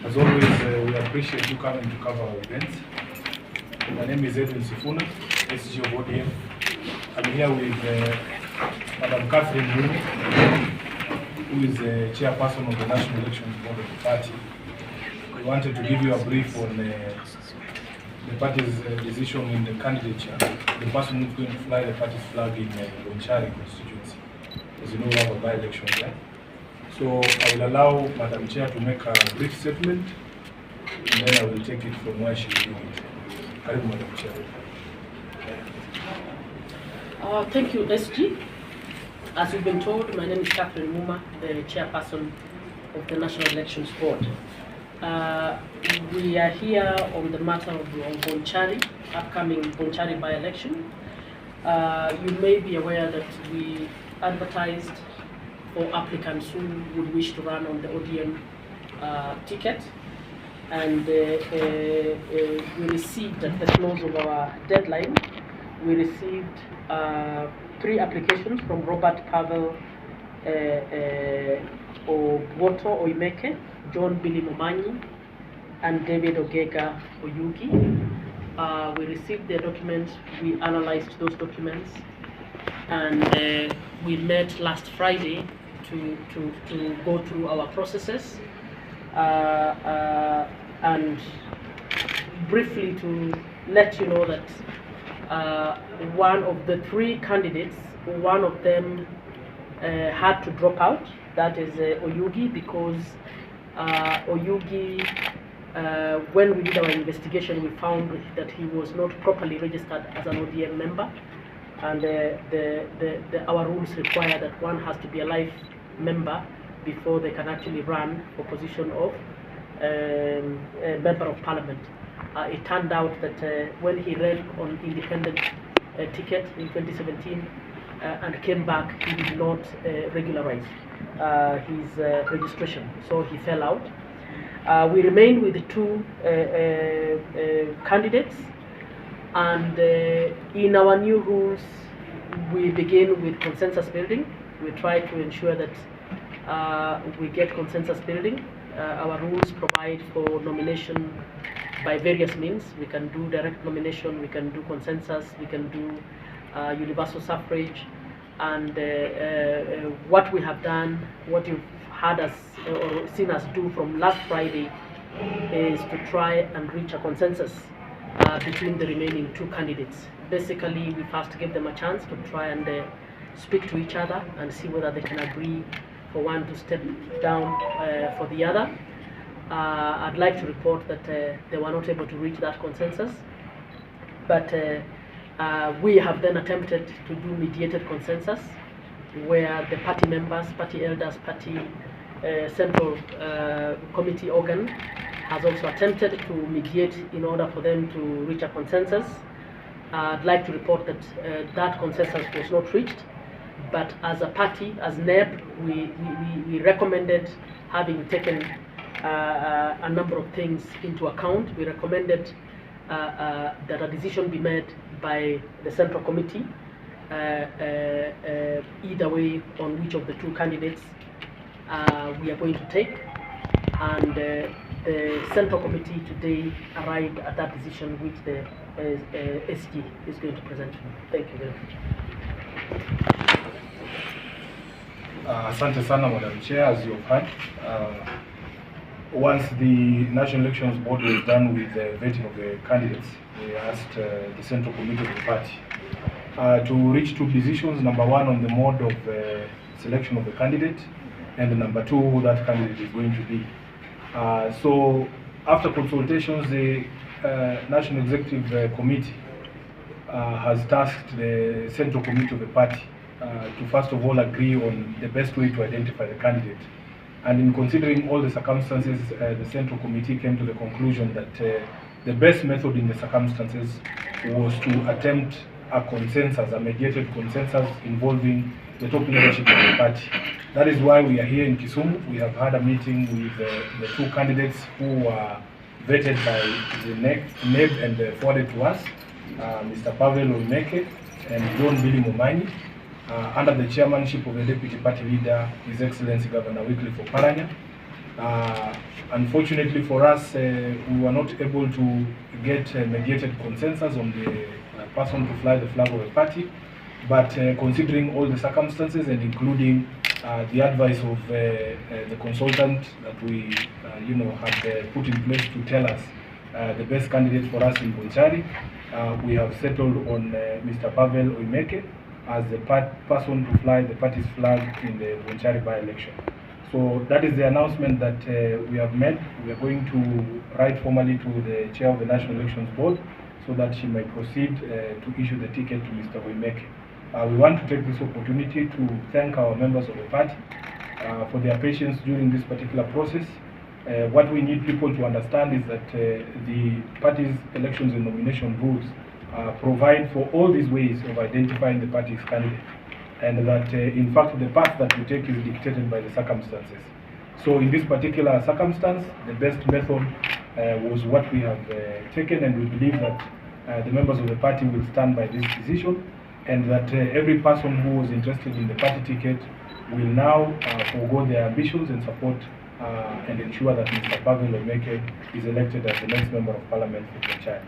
As always, we appreciate you coming to cover our events. My name is Edwin Sifuna, SG of ODM. I'm here with Madam Catherine Muni, who is the chairperson of the National Elections Board of the party. We wanted to give you a brief on the party's decision in the candidature, the person who's going to fly the party's flag in Bonchari constituency. As you know, we have a by-election there. So I will allow Madam Chair to make a brief statement, and then I will take it from where she will leave it. Karibu, Madam Chair. Thank you, SG. As you've been told, my name is Catherine Muma, the chairperson of the National Elections Board. We are here on the matter of Bonchari, upcoming Bonchari by-election. You may be aware that we advertised for applicants who would wish to run on the ODM ticket, and we received at the close of our deadline, we received 3 applications from Robert Pavel Oimeke, John Billy Momanyi, and David Ogega Oyugi. We received their documents, we analyzed those documents, and we met last Friday to go through our processes, and briefly to let you know that one of the 3 candidates, one of them had to drop out. That is Oyugi, because Oyugi, when we did our investigation, we found that he was not properly registered as an ODM member, and our rules require that one has to be a life member before they can actually run for position of a member of parliament. It turned out that when he ran on independent ticket in 2017 and came back, he did not regularize his registration, so he fell out. We remained with the 2 candidates, and in our new rules, we begin with consensus building. We try to ensure that we get consensus building. Our rules provide for nomination by various means. We can do direct nomination, we can do consensus, we can do universal suffrage, and what we have done, what you've had us or seen us do from last Friday, is to try and reach a consensus between the remaining 2 candidates. Basically, we first give them a chance to try and speak to each other and see whether they can agree for one to step down for the other. I'd like to report that they were not able to reach that consensus, but we have then attempted to do mediated consensus, where the party members, party elders, party central committee organ has also attempted to mediate in order for them to reach a consensus. I'd like to report that that consensus was not reached, but as a party, as NEB, we recommended, having taken a number of things into account, we recommended that a decision be made by the central committee, either way, on which of the 2 candidates we are going to take, and the central committee today arrived at that decision, which the SG is going to present to you. Thank you very much. Asante sana, Madam Chair. As you have heard, once the National Elections Board was done with the vetting of the candidates, we asked the Central Committee of the party to reach 2 decisions. Number 1, on the mode of selection of the candidate, and number 2, who that candidate is going to be. So after consultations, the National Executive Committee has tasked the Central Committee of the party to first of all agree on the best way to identify the candidate. And in considering all the circumstances, the Central Committee came to the conclusion that the best method in the circumstances was to attempt a consensus, a mediated consensus involving the top leadership of the party. That is why we are here in Kisumu. We have had a meeting with the 2 candidates who were vetted by the NEB and forwarded to us, Mr. Pavel Oimeke and John Billy Momanyi, under the chairmanship of the Deputy Party Leader, His Excellency Governor Wycliffe Oparanya. Unfortunately for us, we were not able to get mediated consensus on the person to fly the flag of the party, but considering all the circumstances and including the advice of the consultant that we had put in place to tell us the best candidate for us in Bonchari, we have settled on Mr. Pavel Oimeke as the person to fly the party's flag in the Bonchari by-election. So that is the announcement that we have made. We are going to write formally to the chair of the National Elections Board so that she may proceed to issue the ticket to Mr. Oimeke. We want to take this opportunity to thank our members of the party for their patience during this particular process. What we need people to understand is that the party's elections and nomination rules provide for all these ways of identifying the party's candidate, and that in fact the path that we take is dictated by the circumstances. So in this particular circumstance, the best method was what we have taken, and we believe that the members of the party will stand by this decision, and that every person who was interested in the party ticket will now forego their ambitions and support and ensure that Mr. Pavel Oimeke is elected as the next Member of Parliament for Bonchari.